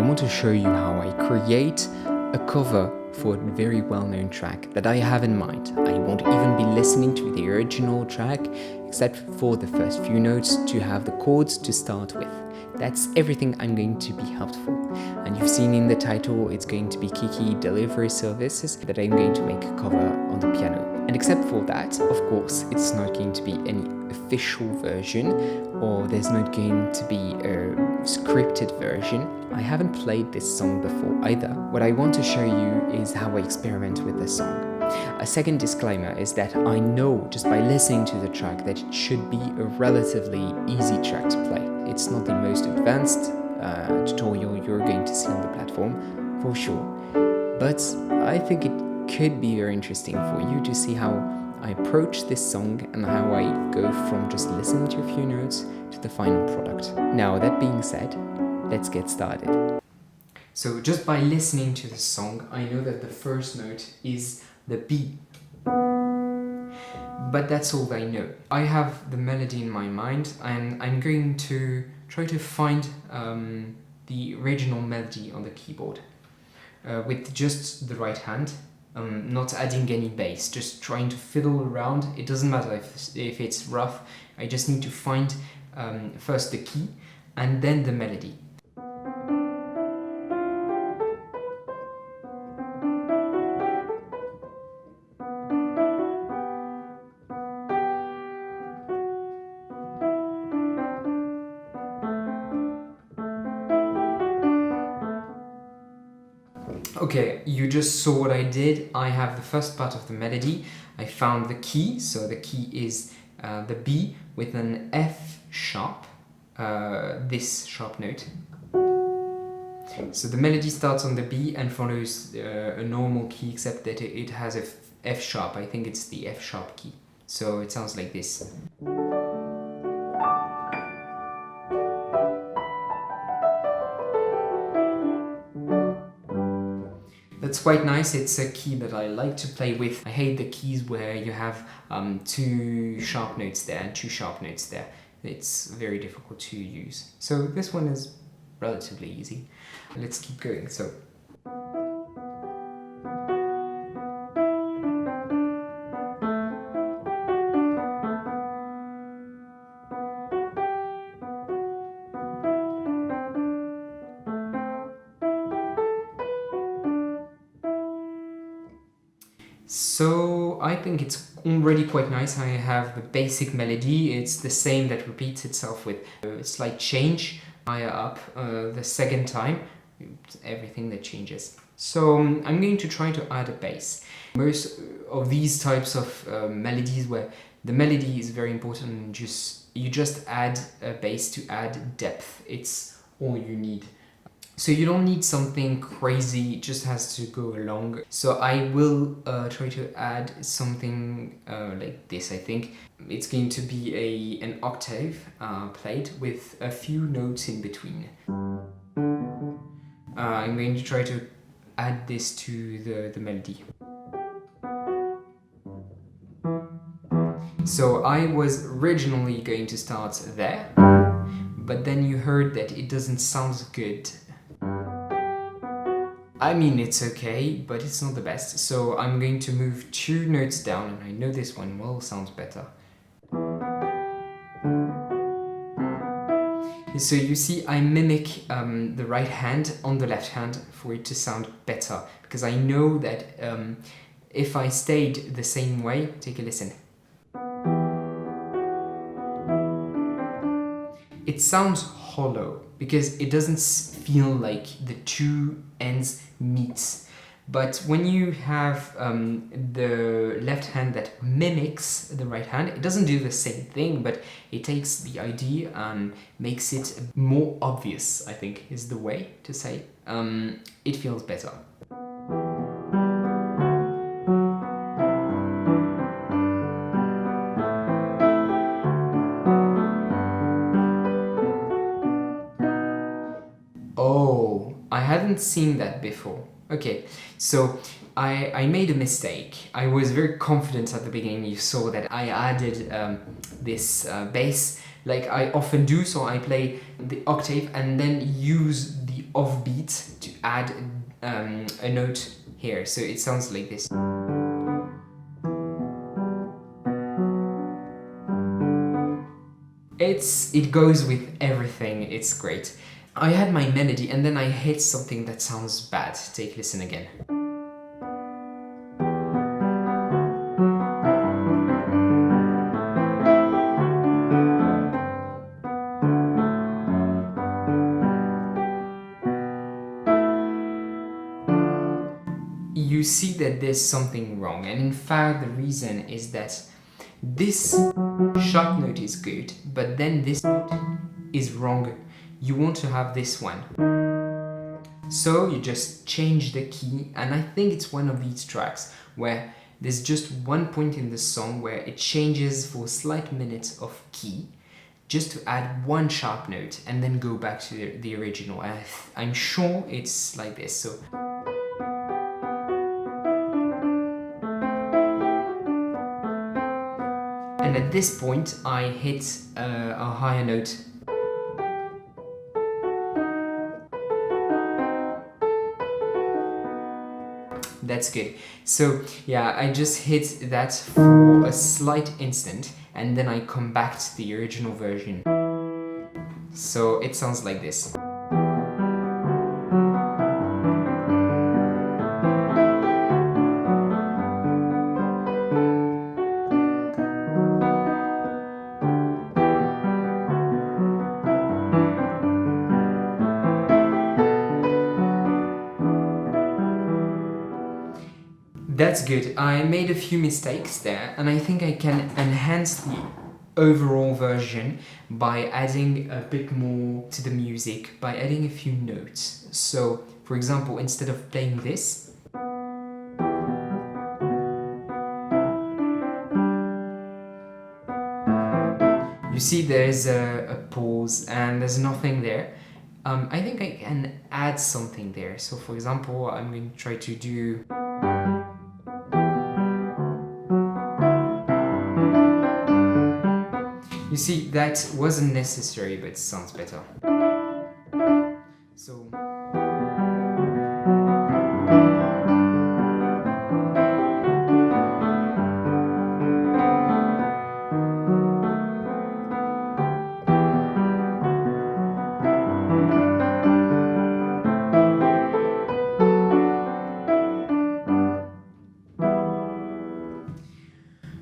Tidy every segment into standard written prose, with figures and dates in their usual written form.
want to show you how I create a cover for a very well-known track that I have in mind. I won't even be listening to the original track except for the first few notes to have the chords to start with. That's everything I'm going to be helpful. And you've seen in the title, it's going to be Kiki Delivery Services that I'm going to make a cover on the piano. And except for that, of course, it's not going to be any official version, or there's not going to be a scripted version. I haven't played this song before either. What I want to show you is how I experiment with the song. A second disclaimer is that I know just by listening to the track that it should be a relatively easy track to play. It's not the most advanced tutorial you're going to see on the platform, for sure. But I think it could be very interesting for you to see how I approach this song and how I go from just listening to a few notes to the final product. Now, that being said, let's get started. So just by listening to the song, I know that the first note is the B. But that's all I know. I have the melody in my mind and I'm going to try to find the original melody on the keyboard with just the right hand, not adding any bass, just trying to fiddle around. It doesn't matter if it's rough, I just need to find first the key and then the melody. Okay, you just saw what I did. I have the first part of the melody. I found the key, so the key is the B with an F sharp, this sharp note. So the melody starts on the B and follows a normal key, except that it has a F sharp. I think it's the F sharp key. So it sounds like this. That's quite nice. It's a key that I like to play with. I hate the keys where you have two sharp notes there and two sharp notes there. It's very difficult to use. So this one is relatively easy. Let's keep going. So. So I think it's already quite nice. I have the basic melody. It's the same that repeats itself with a slight change higher up the second time. It's everything that changes. So I'm going to try to add a bass. Most of these types of melodies where the melody is very important, you just add a bass to add depth. It's all you need. So you don't need something crazy, it just has to go along. So I will try to add something like this, I think. It's going to be an octave played with a few notes in between. I'm going to try to add this to the melody. So I was originally going to start there, but then you heard that it doesn't sound good. I mean, it's okay, but it's not the best. So I'm going to move two notes down, and I know this one will sound better. So you see, I mimic the right hand on the left hand for it to sound better, because I know that if I stayed the same way, take a listen. It sounds hollow because it doesn't feel like the two ends meet. But when you have the left hand that mimics the right hand, it doesn't do the same thing, but it takes the idea and makes it more obvious, I think is the way to say. It feels better. Oh, I hadn't seen that before. Okay, so I made a mistake. I was very confident at the beginning. You saw that I added this bass like I often do, so I play the octave and then use the offbeat to add a note here. So it sounds like this. It goes with everything, it's great. I had my melody and then I hit something that sounds bad. Take a listen again. You see that there's something wrong, and in fact the reason is that this sharp note is good, but then this note is wrong. You want to have this one. So you just change the key, and I think it's one of these tracks where there's just one point in the song where it changes for a slight minute of key, just to add one sharp note and then go back to the original. I'm sure it's like this. So and at this point I hit a higher note. That's good. So yeah, I just hit that for a slight instant and then I come back to the original version. So it sounds like this. That's good. I made a few mistakes there, and I think I can enhance the overall version by adding a bit more to the music, by adding a few notes. So, for example, instead of playing this, you see there's a pause and there's nothing there. I think I can add something there. So, for example, I'm going to try to do... You see, that wasn't necessary, but it sounds better. So...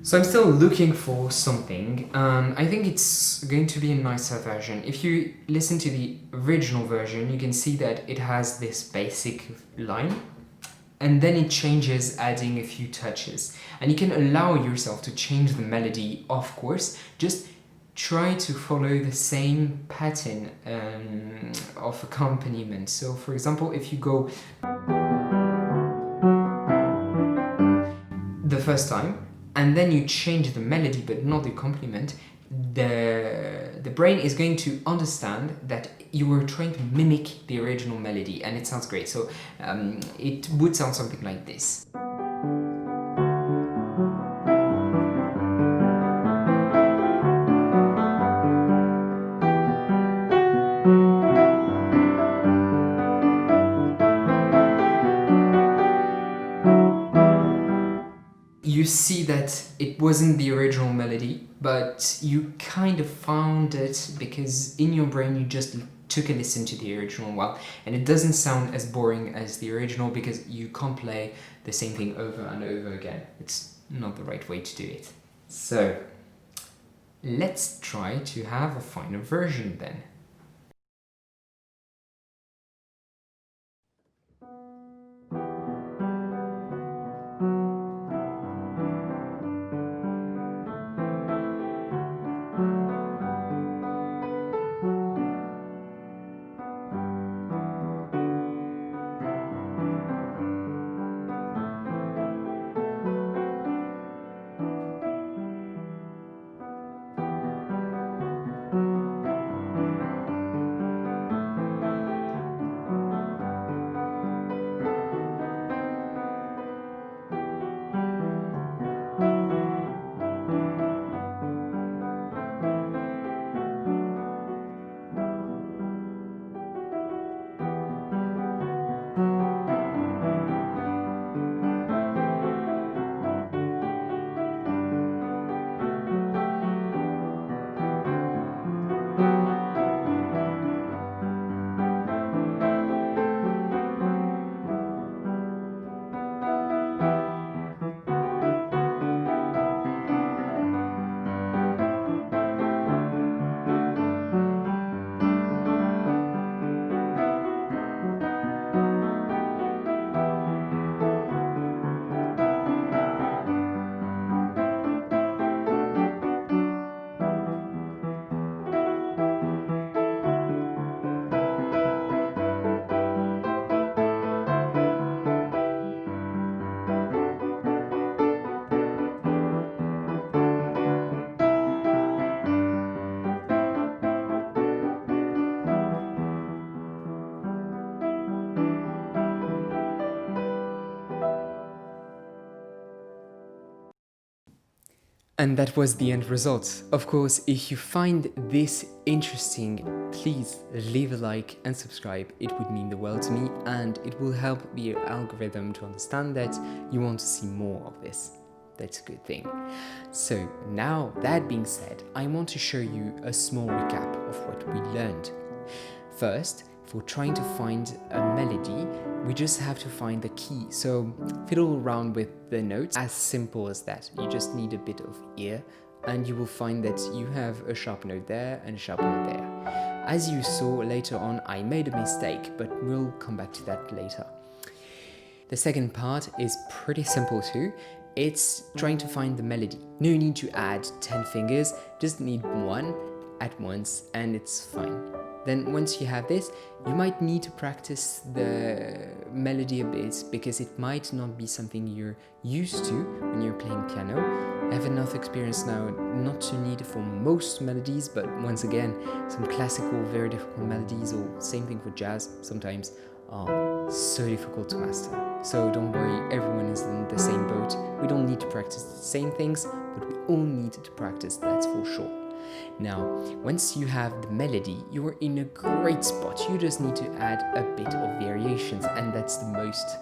So I'm still looking for something, and I think it's going to be a nicer version. If you listen to the original version, you can see that it has this basic line, and then it changes, adding a few touches. And you can allow yourself to change the melody, of course, just try to follow the same pattern of accompaniment. So for example, if you go the first time, and then you change the melody but not the accompaniment, the brain is going to understand that you were trying to mimic the original melody, and it sounds great. So it would sound something like this. You see that it wasn't the original melody, but you kind of found it because in your brain you just took a listen to the original one, and it doesn't sound as boring as the original because you can't play the same thing over and over again. It's not the right way to do it. So let's try to have a final version then. And that was the end result. Of course, if you find this interesting, please leave a like and subscribe. It would mean the world to me, and it will help the algorithm to understand that you want to see more of this. That's a good thing. So now, that being said, I want to show you a small recap of what we learned. First, for trying to find a melody, we just have to find the key. So fiddle around with the notes, as simple as that. You just need a bit of ear, and you will find that you have a sharp note there and a sharp note there. As you saw later on, I made a mistake, but we'll come back to that later. The second part is pretty simple too. It's trying to find the melody. No need to add 10 fingers, just need one at once and it's fine. Then once you have this, you might need to practice the melody a bit because it might not be something you're used to when you're playing piano. I have enough experience now not to need it for most melodies, but once again, some classical, very difficult melodies, or same thing for jazz, sometimes are so difficult to master. So don't worry, everyone is in the same boat. We don't need to practice the same things, but we all need to practice, that's for sure. Now, once you have the melody, you're in a great spot. You just need to add a bit of variations, and that's the most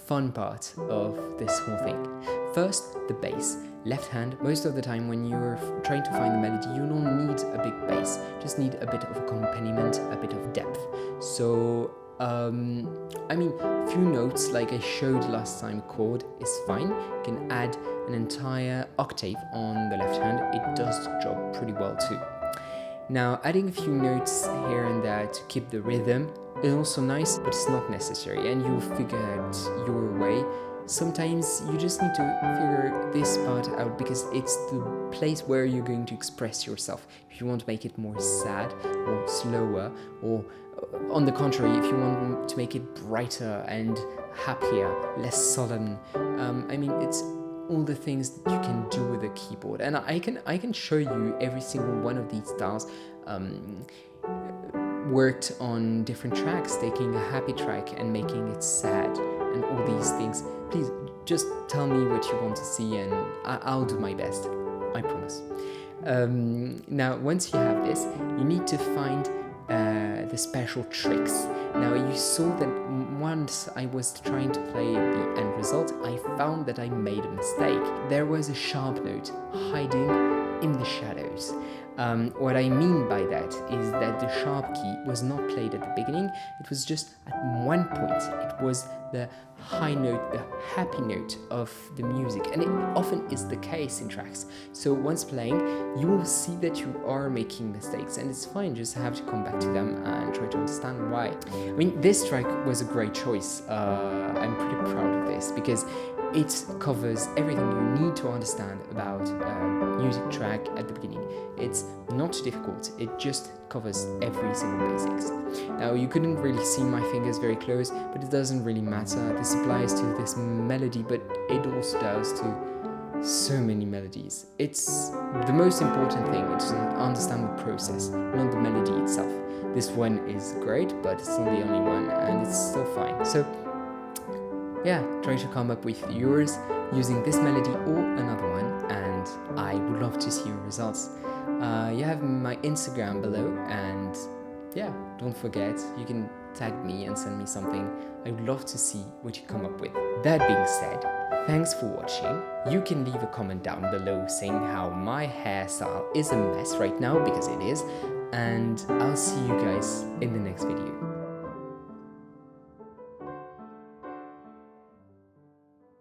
fun part of this whole thing. First, the bass. Left hand, most of the time when you're trying to find the melody, you don't need a big bass. Just need a bit of accompaniment, a bit of depth. So, a few notes like I showed last time, chord is fine. You can add an entire octave on the left hand. It does the job pretty well too. Now, adding a few notes here and there to keep the rhythm is also nice, but it's not necessary, and you'll figure out your way. Sometimes you just need to figure this part out because it's the place where you're going to express yourself. If you want to make it more sad or slower, or on the contrary, if you want to make it brighter and happier, less solemn, it's all the things that you can do with a keyboard. And I can show you every single one of these styles worked on different tracks, taking a happy track and making it sad and all these things. Please just tell me what you want to see and I'll do my best, I promise. Now, once you have this, you need to find the special tricks. Now, you saw that once I was trying to play the end result, I found that I made a mistake. There was a sharp note hiding in the shadows. What I mean by that is that the sharp key was not played at the beginning, it was just at one point. It was the high note, the happy note of the music, and it often is the case in tracks. So once playing, you will see that you are making mistakes, and it's fine, just have to come back to them and try to understand why. This track was a great choice. I'm pretty proud of this because it covers everything you need to understand about a music track at the beginning. It's not too difficult, it just covers every single basics. Now, you couldn't really see my fingers very close, but it doesn't really matter. This applies to this melody, but it also does to so many melodies. It's the most important thing, is to understand the process, not the melody itself. This one is great, but it's not the only one, and it's still fine. So yeah, try to come up with yours using this melody or another one, and I would love to see your results. You have my Instagram below, and yeah, don't forget, you can tag me and send me something. I would love to see what you come up with. That being said, thanks for watching. You can leave a comment down below saying how my hairstyle is a mess right now, because it is, and I'll see you guys in the next video.